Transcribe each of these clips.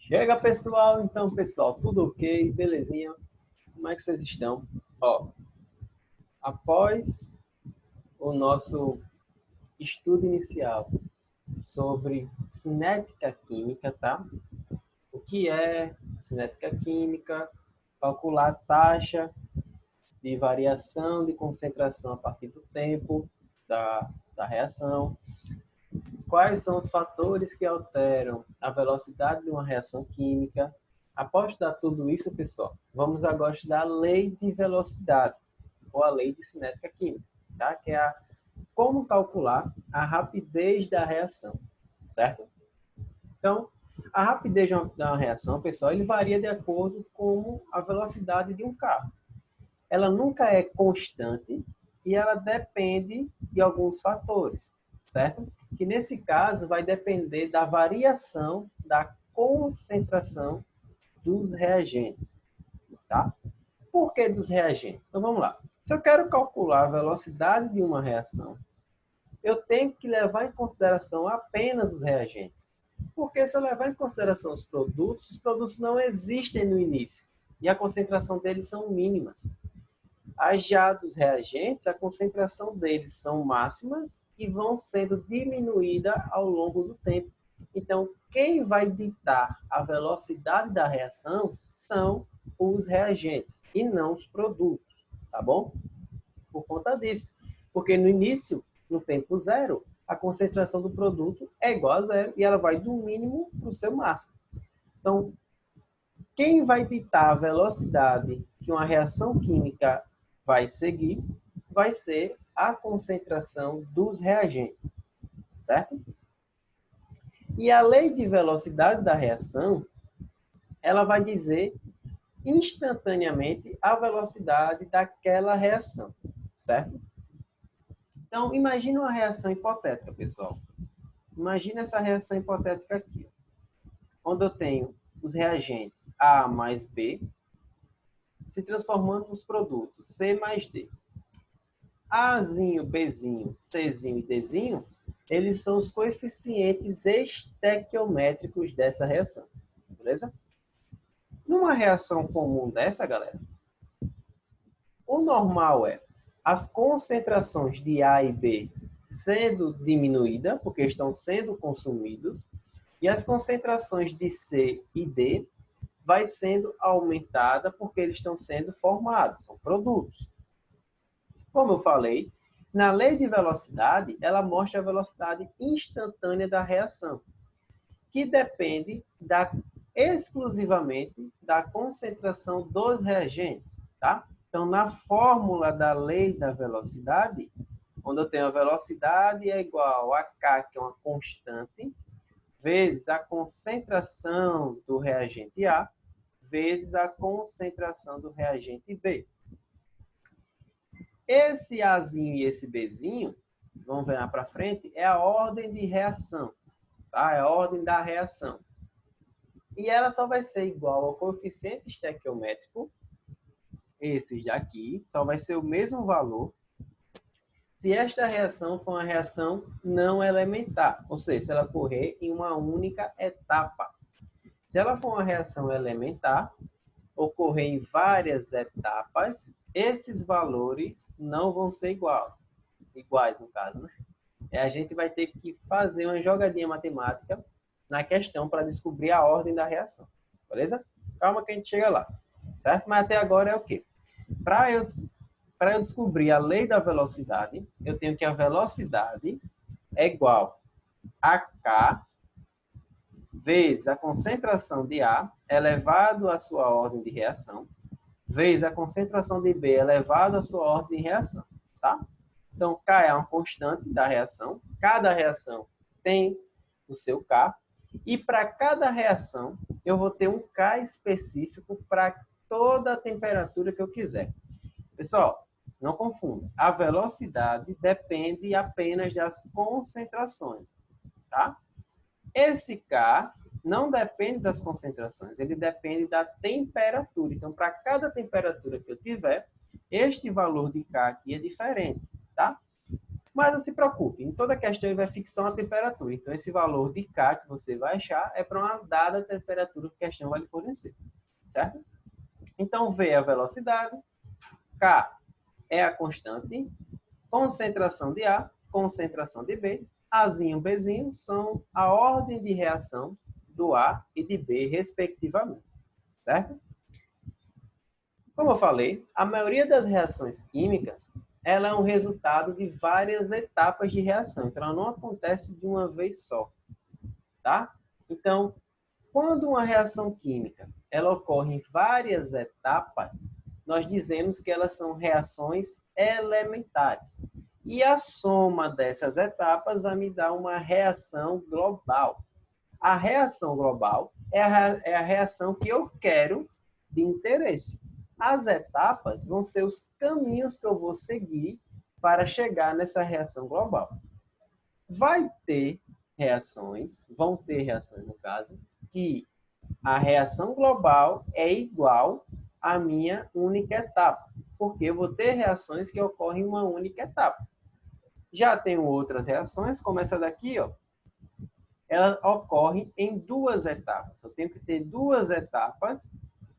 Chega, pessoal. Então, pessoal, tudo ok? Belezinha? Como é que vocês estão? Ó, após o nosso estudo inicial sobre cinética química, tá? O que é cinética química? Calcular a taxa de variação de concentração a partir do tempo da reação. Quais são os fatores que alteram a velocidade de uma reação química? Após estudar tudo isso, pessoal, vamos agora estudar a lei de velocidade, ou a lei de cinética química, tá? Que é como calcular a rapidez da reação, certo? Então, a rapidez da reação, pessoal, ele varia de acordo com a velocidade de um carro. Ela nunca é constante e ela depende de alguns fatores, certo? Que nesse caso vai depender da variação da concentração dos reagentes, tá? Por que dos reagentes? Então vamos lá. Se eu quero calcular a velocidade de uma reação, eu tenho que levar em consideração apenas os reagentes. Porque se eu levar em consideração os produtos não existem no início e a concentração deles são mínimas. As já dos reagentes, a concentração deles são máximas e vão sendo diminuídas ao longo do tempo. Então, quem vai ditar a velocidade da reação são os reagentes e não os produtos, tá bom? Por conta disso. Porque no início, no tempo zero, a concentração do produto é igual a zero e ela vai do mínimo para o seu máximo. Então, quem vai ditar a velocidade que uma reação química vai seguir vai ser a concentração dos reagentes, certo? E a lei de velocidade da reação, ela vai dizer instantaneamente a velocidade daquela reação, certo? Então, imagine uma reação hipotética, pessoal. Imagine essa reação hipotética aqui, onde eu tenho os reagentes A mais B se transformando nos produtos C mais D. Azinho, Bzinho, Czinho e Dzinho, eles são os coeficientes estequiométricos dessa reação. Beleza? Numa reação comum dessa, galera, o normal é as concentrações de A e B sendo diminuídas, porque estão sendo consumidos, e as concentrações de C e D vai sendo aumentada porque eles estão sendo formados, são produtos. Como eu falei, na lei de velocidade, ela mostra a velocidade instantânea da reação, que depende exclusivamente da concentração dos reagentes, tá? Então, na fórmula da lei da velocidade, onde eu tenho a velocidade é igual a K, que é uma constante, vezes a concentração do reagente A, vezes a concentração do reagente B. Esse Azinho e esse Bzinho, vamos ver lá para frente, é a ordem de reação, tá? É a ordem da reação. E ela só vai ser igual ao coeficiente estequiométrico, esses daqui, só vai ser o mesmo valor, se esta reação for uma reação não elementar, ou seja, se ela ocorrer em uma única etapa. Se ela for uma reação elementar, ocorrer em várias etapas, esses valores não vão ser iguais no caso, né? A gente vai ter que fazer uma jogadinha matemática na questão para descobrir a ordem da reação, beleza? Calma que a gente chega lá, certo? Mas até agora é o quê? Para eu descobrir a lei da velocidade, eu tenho que a velocidade é igual a K vezes a concentração de A elevado à sua ordem de reação, vezes a concentração de B elevado à sua ordem de reação, tá? Então, K é uma constante da reação, cada reação tem o seu K, e para cada reação, eu vou ter um K específico para toda a temperatura que eu quiser. Pessoal, não confunda. A velocidade depende apenas das concentrações, tá? Esse K não depende das concentrações, ele depende da temperatura. Então, para cada temperatura que eu tiver, este valor de K aqui é diferente, tá? Mas não se preocupe, em toda questão ele vai fixar uma temperatura. Então, esse valor de K que você vai achar é para uma dada temperatura que a questão vai lhe fornecer. Certo? Então, V é a velocidade, K é a constante, concentração de A, concentração de B, Azinho e Bzinho são a ordem de reação do A e de B, respectivamente. Certo? Como eu falei, a maioria das reações químicas ela é um resultado de várias etapas de reação. Então, ela não acontece de uma vez só. Tá? Então, quando uma reação química ela ocorre em várias etapas, nós dizemos que elas são reações elementares. E a soma dessas etapas vai me dar uma reação global. A reação global é a reação que eu quero de interesse. As etapas vão ser os caminhos que eu vou seguir para chegar nessa reação global. Vão ter reações no caso, que a reação global é igual à minha única etapa, porque eu vou ter reações que ocorrem em uma única etapa. Já tenho outras reações, como essa daqui, ó, ela ocorre em duas etapas. Eu tenho que ter duas etapas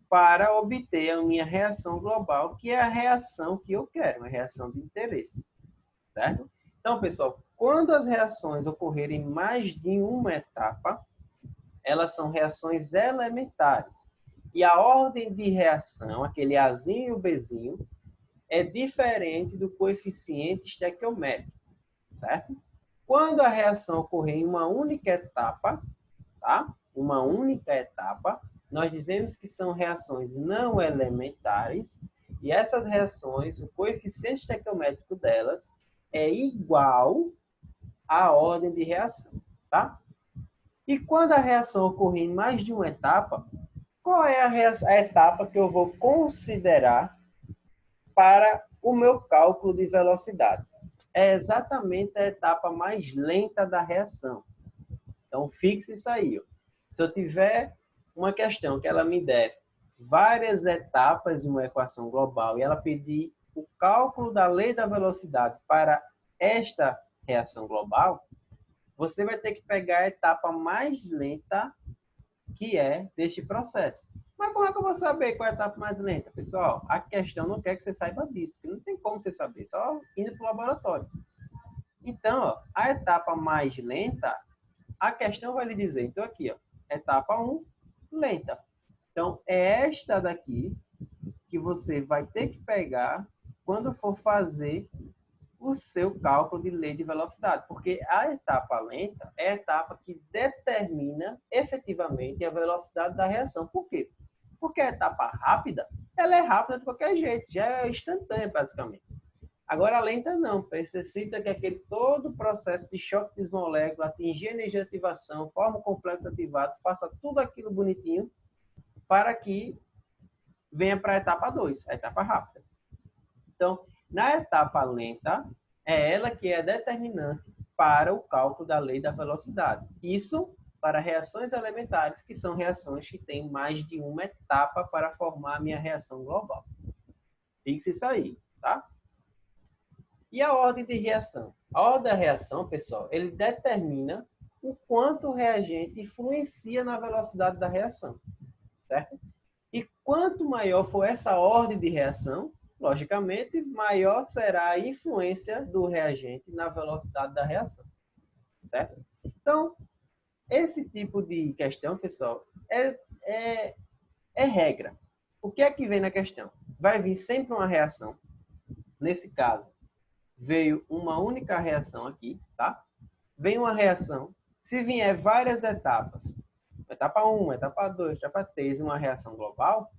para obter a minha reação global, que é a reação que eu quero, a reação de interesse. Certo? Então, pessoal, quando as reações ocorrerem em mais de uma etapa, elas são reações elementares. E a ordem de reação, aquele Azinho e o Bzinho, é diferente do coeficiente estequiométrico, certo? Quando a reação ocorrer em uma única etapa, tá? Uma única etapa, nós dizemos que são reações não elementares, e essas reações, o coeficiente estequiométrico delas é igual à ordem de reação, tá? E quando a reação ocorrer em mais de uma etapa, qual é a etapa que eu vou considerar para o meu cálculo de velocidade? É exatamente a etapa mais lenta da reação. Então, fixe isso aí. Ó. Se eu tiver uma questão que ela me der várias etapas de uma equação global e ela pedir o cálculo da lei da velocidade para esta reação global, você vai ter que pegar a etapa mais lenta que é deste processo. Mas como é que eu vou saber qual é a etapa mais lenta, pessoal? A questão não quer que você saiba disso, porque não tem como você saber, só indo para o laboratório. Então, ó, a etapa mais lenta, a questão vai lhe dizer, então aqui, ó, etapa 1, lenta. Então, é esta daqui que você vai ter que pegar quando for fazer o seu cálculo de lei de velocidade, porque a etapa lenta é a etapa que determina efetivamente a velocidade da reação. Por quê? Porque a etapa rápida, ela é rápida de qualquer jeito, já é instantânea basicamente. Agora a lenta não, necessita que aquele todo o processo de choque de moléculas, atingir energia de ativação, forma o complexo ativado, faça tudo aquilo bonitinho para que venha para a etapa 2, a etapa rápida. Então, na etapa lenta, é ela que é determinante para o cálculo da lei da velocidade. Isso para reações elementares, que são reações que têm mais de uma etapa para formar a minha reação global. Fixe isso aí, tá? E a ordem de reação? A ordem da reação, pessoal, ele determina o quanto o reagente influencia na velocidade da reação, certo? E quanto maior for essa ordem de reação, logicamente, maior será a influência do reagente na velocidade da reação, certo? Então, esse tipo de questão, pessoal, é regra. O que é que vem na questão? Vai vir sempre uma reação. Nesse caso, veio uma única reação aqui, tá? Vem uma reação. Se vier várias etapas, etapa 1, etapa 2, etapa 3, uma reação global,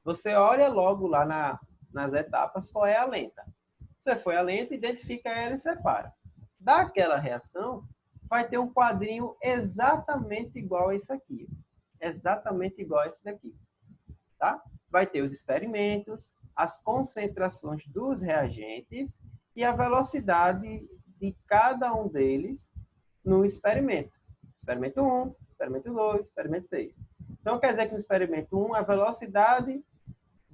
você olha logo lá nas etapas qual é a lenta. Você foi a lenta, identifica ela e separa. Daquela reação, vai ter um quadrinho exatamente igual a esse aqui. Exatamente igual a esse daqui. Tá? Vai ter os experimentos, as concentrações dos reagentes e a velocidade de cada um deles no experimento. Experimento 1, experimento 2, experimento 3. Então, quer dizer que no experimento 1, a velocidade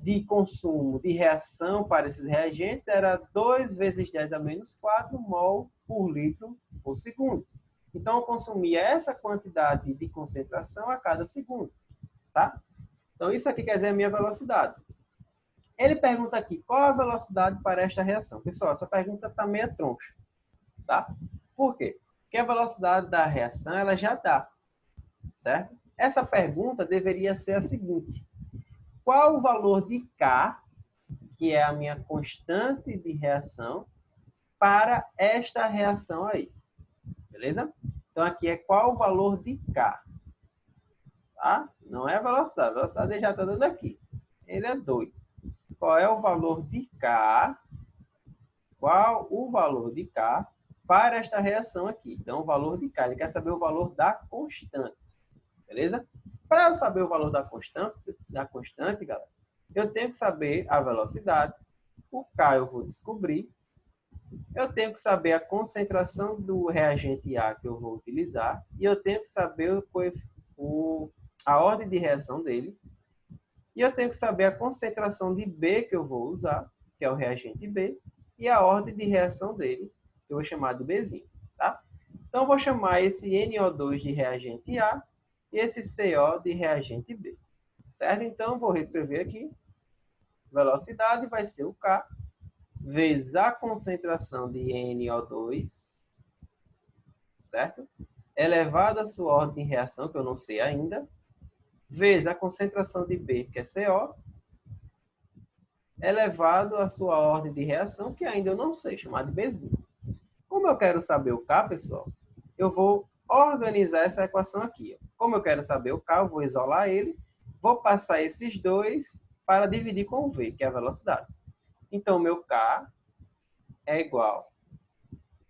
de consumo de reação para esses reagentes era 2 vezes 10 a menos 4 mol por litro por segundo. Então, eu consumia essa quantidade de concentração a cada segundo. Tá? Então, isso aqui quer dizer a minha velocidade. Ele pergunta aqui, qual a velocidade para esta reação? Pessoal, essa pergunta está meio troncha. Tá? Por quê? Porque a velocidade da reação ela já dá. Certo? Essa pergunta deveria ser a seguinte. Qual o valor de K, que é a minha constante de reação, para esta reação aí? Beleza? Então, aqui é qual o valor de K. Tá? Não é a velocidade. A velocidade ele já está dando aqui. Ele é doido. Qual é o valor de K? Qual o valor de K para esta reação aqui? Então, o valor de K, ele quer saber o valor da constante. Beleza? Para eu saber o valor da constante, galera, eu tenho que saber a velocidade. O K eu vou descobrir. Eu tenho que saber a concentração do reagente A que eu vou utilizar. E eu tenho que saber a ordem de reação dele. E eu tenho que saber a concentração de B que eu vou usar, que é o reagente B. E a ordem de reação dele, que eu vou chamar de Bzinho. Tá? Então, eu vou chamar esse NO2 de reagente A e esse CO de reagente B. Certo? Então, vou reescrever aqui. Velocidade vai ser o K vezes a concentração de NO2, certo? Elevado à sua ordem de reação, que eu não sei ainda, vezes a concentração de B, que é CO, elevado à sua ordem de reação, que ainda eu não sei, chamado de Bzinho. Como eu quero saber o K, pessoal, eu vou organizar essa equação aqui. Como eu quero saber o K, eu vou isolar ele, vou passar esses dois para dividir com o V, que é a velocidade. Então, meu K é igual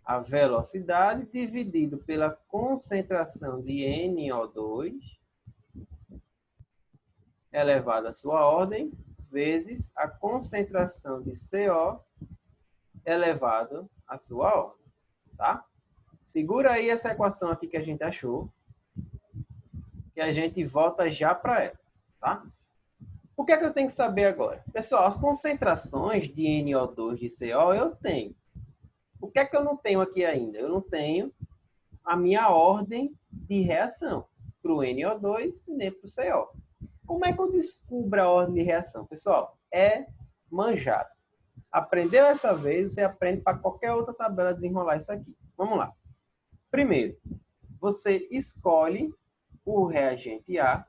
a velocidade dividido pela concentração de NO2 elevado à sua ordem vezes a concentração de CO elevado à sua ordem. Tá? Segura aí essa equação aqui que a gente achou, que a gente volta já para ela. Tá? O que é que eu tenho que saber agora? Pessoal, as concentrações de NO2 e CO eu tenho. O que é que eu não tenho aqui ainda? Eu não tenho a minha ordem de reação para o NO2 e nem para o CO. Como é que eu descubro a ordem de reação? Pessoal, é manjado. Aprendeu essa vez, você aprende para qualquer outra tabela desenrolar isso aqui. Vamos lá. Primeiro, você escolhe o reagente A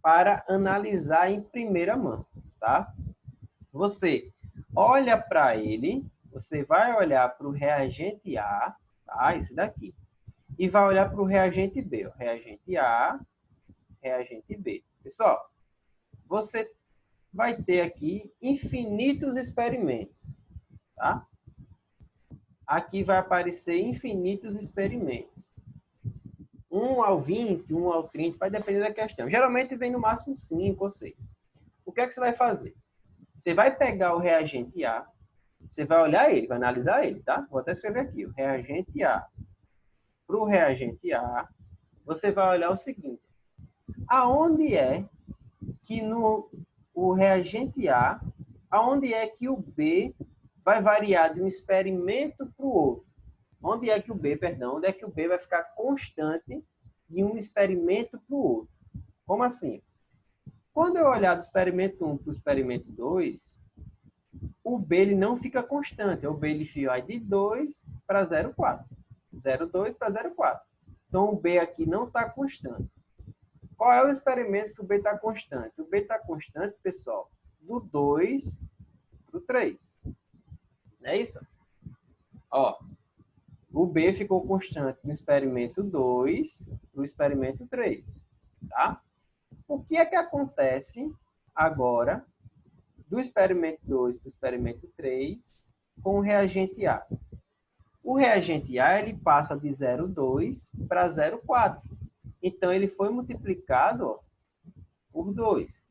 para analisar em primeira mão, tá? Você olha para ele, você vai olhar para o reagente A, tá? Esse daqui. E vai olhar para o reagente B, ó. Reagente A, reagente B. Pessoal, você vai ter aqui infinitos experimentos, tá? Aqui vai aparecer infinitos experimentos. 1 ao 20, 1 ao 30, vai depender da questão. Geralmente vem no máximo 5 ou 6. O que é que você vai fazer? Você vai pegar o reagente A, você vai olhar ele, vai analisar ele, tá? Vou até escrever aqui, o reagente A. Para o reagente A, você vai olhar o seguinte. Aonde é que o reagente A, aonde é que o B vai variar de um experimento para o outro? Onde é que o B vai ficar constante de um experimento para o outro? Como assim? Quando eu olhar do experimento 1 para o experimento 2, o B ele não fica constante. O B ele vai de 2 para 0,4. 0,2 para 0,4. Então, o B aqui não está constante. Qual é o experimento que o B está constante? O B está constante, pessoal, do 2 para o 3. Não é isso? Ó, o B ficou constante no experimento 2 para o experimento 3. Tá? O que é que acontece agora do experimento 2 para o experimento 3 com o reagente A? O reagente A ele passa de 0,2 para 0,4. Então, ele foi multiplicado, ó, por 2.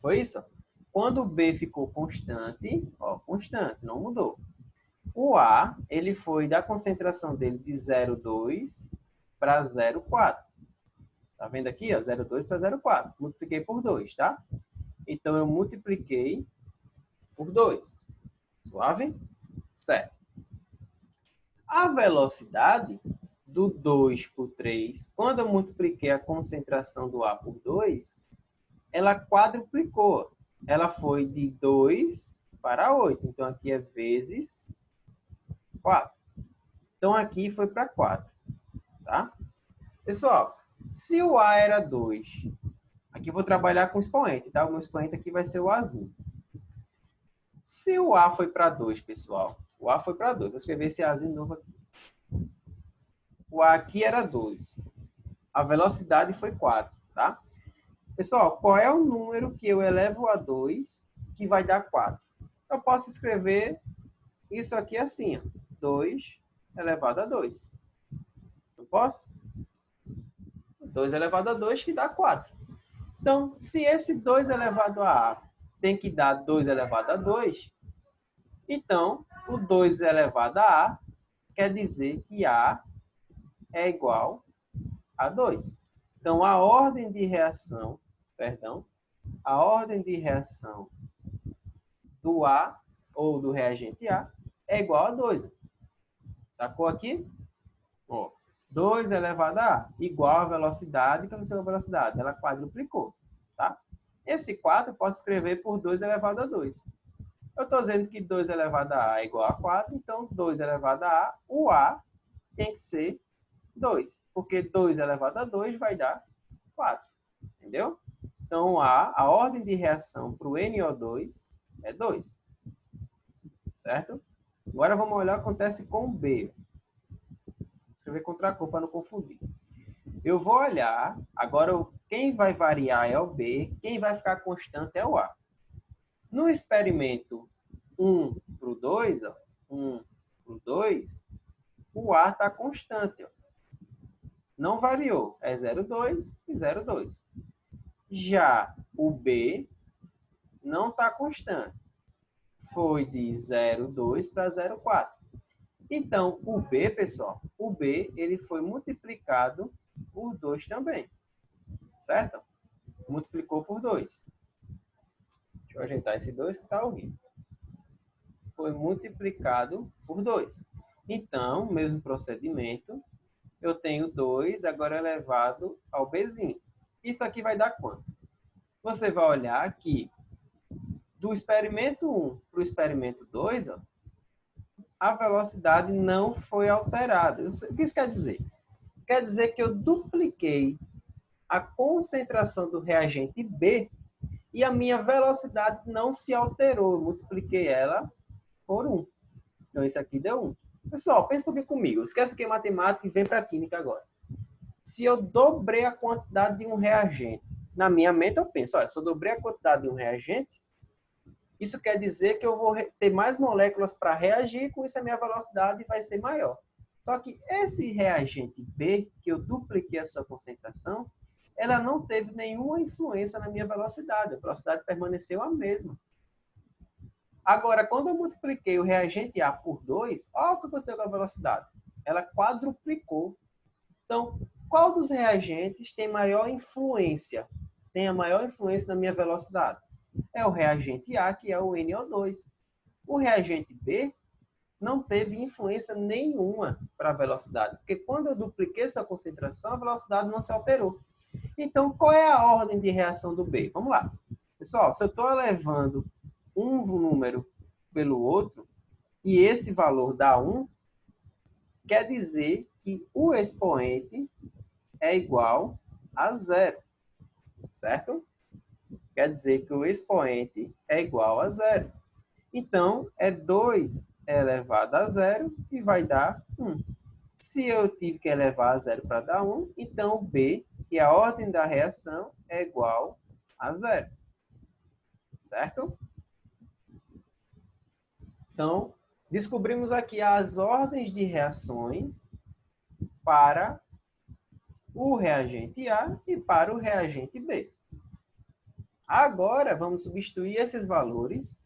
Foi isso? Quando o B ficou constante, ó, constante, não mudou. O A, ele foi da concentração dele de 0,2 para 0,4. Tá vendo aqui? 0,2 para 0,4. Multipliquei por 2, tá? Então, eu multipliquei por 2. Suave? Certo. A velocidade do 2 por 3, quando eu multipliquei a concentração do A por 2, ela quadruplicou. Ela foi de 2 para 8. Então, aqui é vezes 4. Então, aqui foi para 4. Tá? Pessoal, se o A era 2, aqui eu vou trabalhar com expoente, tá? O meu expoente aqui vai ser o Azinho. Se o A foi para 2, pessoal, o A foi para 2. Vou escrever esse Azinho novo aqui. O A aqui era 2. A velocidade foi 4, tá? Pessoal, qual é o número que eu elevo a 2 que vai dar 4? Eu posso escrever isso aqui assim, ó. 2 elevado a 2. Não posso? 2 elevado a 2 que dá 4. Então, se esse 2 elevado a A tem que dar 2 elevado a 2, então, o 2 elevado a A quer dizer que A é igual a 2. Então, a ordem de reação do A, ou do reagente A, é igual a 2. Sacou aqui? Ó, 2 elevado a A, igual a velocidade, que é a velocidade, ela quadruplicou. Tá? Esse 4 eu posso escrever por 2 elevado a 2. Eu estou dizendo que 2 elevado a A é igual a 4, então 2 elevado a A, o A tem que ser 2, porque 2 elevado a 2 vai dar 4. Entendeu? Então, a ordem de reação para o NO2 é 2. Certo? Agora vamos olhar o que acontece com o B. Vou escrever contra a cor para não confundir. Eu vou olhar, agora quem vai variar é o B, quem vai ficar constante é o A. No experimento 1 para o 2, 1 para o 2, o A está constante. Ó. Não variou, é 0,2 e 0,2. Já o B não está constante. Foi de 0,2 para 0,4. Então, o B, pessoal, o B ele foi multiplicado por 2 também. Certo? Multiplicou por 2. Deixa eu ajeitar esse 2 que está horrível. Foi multiplicado por 2. Então, mesmo procedimento, eu tenho 2 agora elevado ao Bzinho. Isso aqui vai dar quanto? Você vai olhar aqui, do experimento 1 para o experimento 2, ó, a velocidade não foi alterada. O que isso quer dizer? Quer dizer que eu dupliquei a concentração do reagente B e a minha velocidade não se alterou. Eu multipliquei ela por 1. Então, isso aqui deu 1. Pessoal, pensa um pouquinho comigo. Esquece o que é matemática e vem para a química agora. Se eu dobrei a quantidade de um reagente, na minha mente eu penso, olha, se eu dobrei a quantidade de um reagente, isso quer dizer que eu vou ter mais moléculas para reagir, com isso a minha velocidade vai ser maior. Só que esse reagente B, que eu dupliquei a sua concentração, ela não teve nenhuma influência na minha velocidade. A velocidade permaneceu a mesma. Agora, quando eu multipliquei o reagente A por 2, olha o que aconteceu com a velocidade. Ela quadruplicou. Então, qual dos reagentes tem maior influência? Tem a maior influência na minha velocidade? É o reagente A, que é o NO2. O reagente B não teve influência nenhuma para a velocidade, porque quando eu dupliquei sua concentração, a velocidade não se alterou. Então, qual é a ordem de reação do B? Vamos lá. Pessoal, se eu estou elevando um número pelo outro, e esse valor dá 1, quer dizer que o expoente é igual a 0. Certo? Quer dizer que o expoente é igual a 0. Então, é 2 elevado a 0 e vai dar 1. Se eu tive que elevar a 0 para dar 1, então o B, que é a ordem da reação, é igual a 0. Certo? Então, descobrimos aqui as ordens de reações para o reagente A e para o reagente B. Agora, vamos substituir esses valores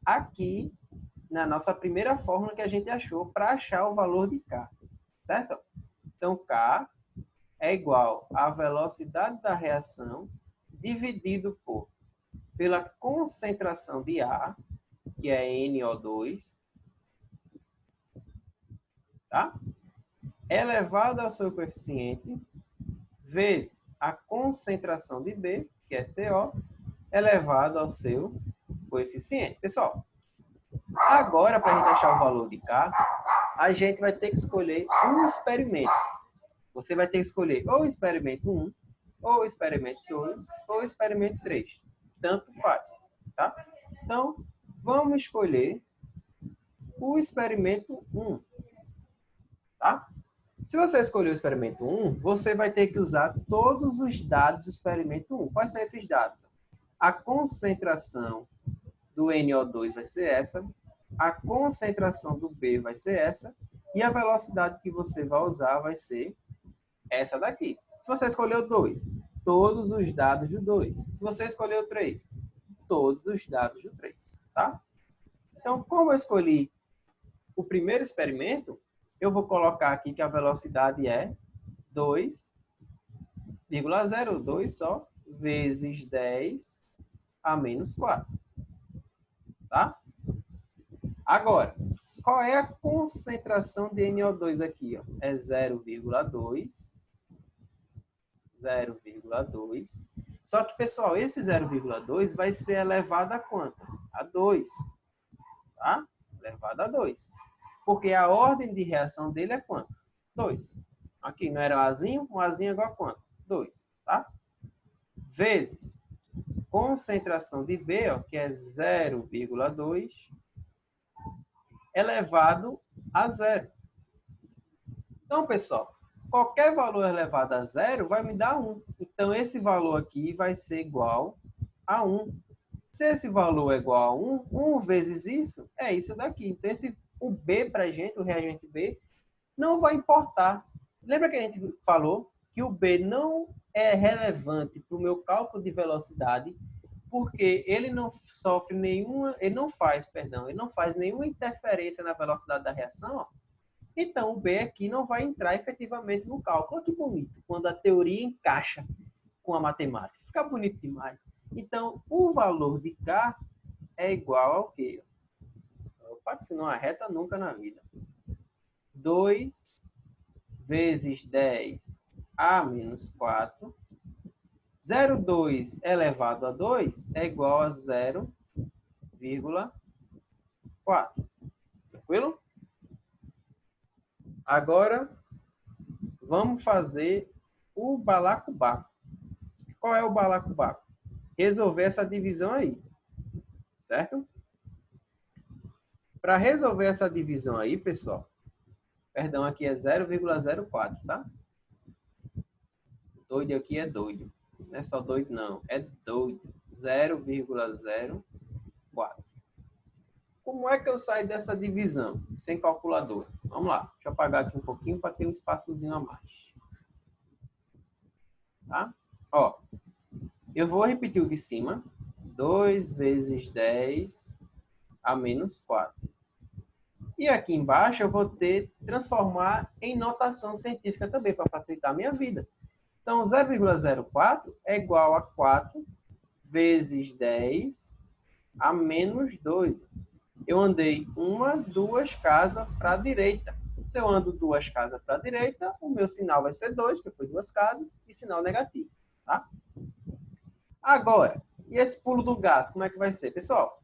aqui na nossa primeira fórmula que a gente achou para achar o valor de K. Certo? Então, K é igual à velocidade da reação dividido por pela concentração de A, que é NO2, tá? Elevado ao seu coeficiente, vezes a concentração de B, que é CO, elevado ao seu coeficiente. Pessoal, agora, para a gente achar o valor de K, a gente vai ter que escolher um experimento. Você vai ter que escolher ou o experimento 1, ou o experimento 2, ou o experimento 3. Tanto faz, tá? Então, vamos escolher o experimento 1, tá? Se você escolher o experimento 1, você vai ter que usar todos os dados do experimento 1. Quais são esses dados? A concentração do NO2 vai ser essa, a concentração do B vai ser essa, e a velocidade que você vai usar vai ser essa daqui. Se você escolheu 2, todos os dados do 2. Se você escolheu 3, todos os dados do 3, tá? Então, como eu escolhi o primeiro experimento, eu vou colocar aqui que a velocidade é 2,02 só, vezes 10 a menos 4. Tá? Agora, qual é a concentração de NO2 aqui? Ó? É 0,2. 0,2. Só que, pessoal, esse 0,2 vai ser elevado a quanto? A 2. Tá? Elevado a 2. Porque a ordem de reação dele é quanto? 2. Aqui não era um Azinho? Um Azinho é igual a quanto? 2. Tá? Vezes concentração de B, ó, que é 0,2, elevado a 0. Então, pessoal, qualquer valor elevado a 0 vai me dar 1. Então, esse valor aqui vai ser igual a 1. Se esse valor é igual a 1, 1 vezes isso é isso daqui. Então, o B para a gente, o reagente B, não vai importar. Lembra que a gente falou que o B não é relevante para o meu cálculo de velocidade, porque ele não sofre nenhuma, ele não faz nenhuma interferência na velocidade da reação, ó. Então o B aqui não vai entrar efetivamente no cálculo. Olha que bonito, quando a teoria encaixa com a matemática. Fica bonito demais. Então, o valor de K é igual ao quê? Opa, se não arreta nunca na vida. 2 vezes 10 a menos 4. 0,2 elevado a 2 é igual a 0,4. Tranquilo? Agora, vamos fazer o balacobaco. Qual é o balacobaco? Resolver essa divisão aí. Certo? Para resolver essa divisão aí, pessoal, perdão, aqui é 0,04, tá? Doido aqui é doido. Não é só doido, não. É doido. 0,04. Como é que eu saio dessa divisão? Sem calculadora. Vamos lá. Deixa eu apagar aqui um pouquinho para ter um espaçozinho a mais. Tá? Ó, eu vou repetir o de cima. 2 vezes 10 a menos 4. E aqui embaixo eu vou transformar em notação científica também, para facilitar a minha vida. Então, 0,04 é igual a 4 vezes 10 a menos 2. Eu andei 1, 2 casas para a direita. Se eu ando 2 casas para a direita, o meu sinal vai ser 2, porque foi 2 casas, e sinal negativo. Tá? Agora, e esse pulo do gato, como é que vai ser? Pessoal,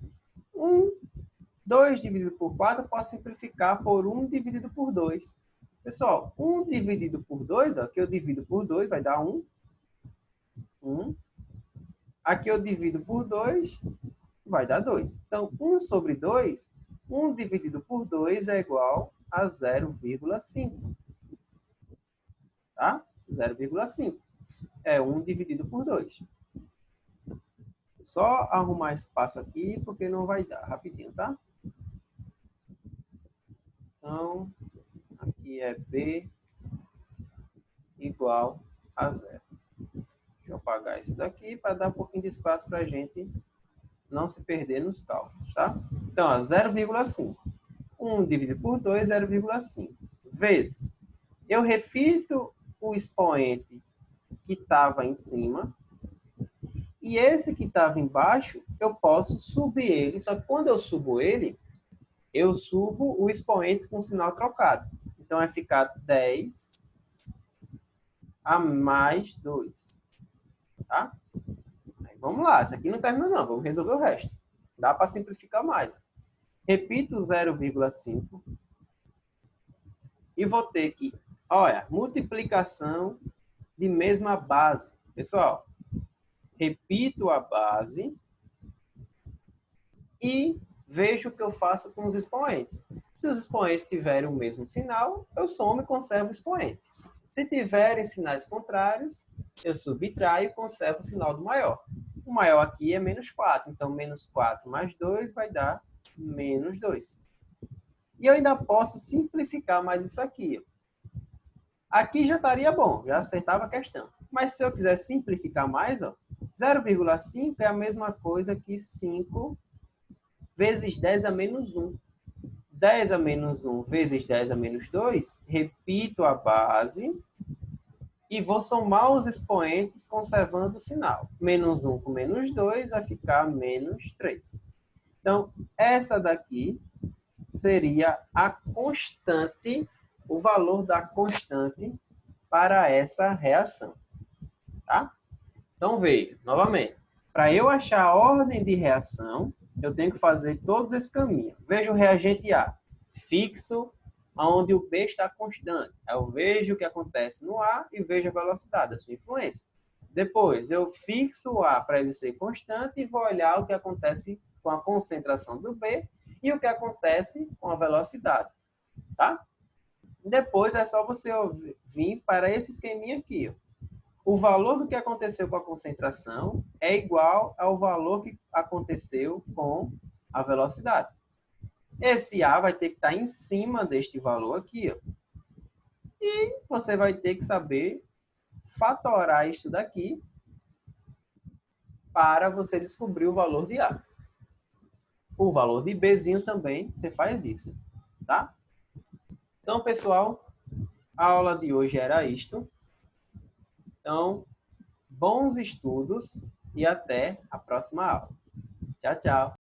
2 dividido por 4, eu posso simplificar por 1 dividido por 2. Pessoal, 1 dividido por 2, ó, que eu divido por 2, vai dar 1. 1. Aqui eu divido por 2, vai dar 2. Então, 1 sobre 2, 1 dividido por 2 é igual a 0,5. Tá? 0,5. É 1 dividido por 2. Só arrumar espaço aqui, porque não vai dar. Rapidinho, tá? Então, aqui é B igual a 0. Deixa eu apagar isso daqui para dar um pouquinho de espaço para a gente não se perder nos cálculos, tá? Então, 0,5. 1 dividido por 2, 0,5. Vezes. Eu repito o expoente que estava em cima E esse que estava embaixo, eu posso subir ele. Só que quando eu subo ele, eu subo o expoente com o sinal trocado. Então, vai ficar 10 a mais 2. Tá? Aí, vamos lá. Isso aqui não termina, não. Vamos resolver o resto. Dá para simplificar mais. Repito 0,5. E vou ter que, olha, multiplicação de mesma base. Pessoal, repito a base e vejo o que eu faço com os expoentes. Se os expoentes tiverem o mesmo sinal, eu somo e conservo o expoente. Se tiverem sinais contrários, eu subtraio e conservo o sinal do maior. O maior aqui é menos 4, então menos 4 mais 2 vai dar menos 2. E eu ainda posso simplificar mais isso aqui. Aqui já estaria bom, já acertava a questão. Mas se eu quiser simplificar mais, 0,5 é a mesma coisa que 5 vezes 10 a menos 1. 10 a menos 1 vezes 10 a menos 2, repito a base e vou somar os expoentes conservando o sinal. Menos 1 com menos 2 vai ficar menos 3. Então, essa daqui seria a constante, o valor da constante para essa reação. Tá? Então, veja, novamente, para eu achar a ordem de reação, eu tenho que fazer todos esse caminho. Veja o reagente A, fixo, onde o B está constante. Eu vejo o que acontece no A e vejo a velocidade, a sua influência. Depois, eu fixo o A para ele ser constante e vou olhar o que acontece com a concentração do B e o que acontece com a velocidade. Tá? Depois, é só você vir para esse esqueminha aqui. O valor do que aconteceu com a concentração é igual ao valor que aconteceu com a velocidade. Esse A vai ter que estar em cima deste valor aqui. E você vai ter que saber fatorar isso daqui para você descobrir o valor de A. O valor de Bzinho também, você faz isso. Tá? Então, pessoal, a aula de hoje era isto. Então, bons estudos e até a próxima aula. Tchau, tchau.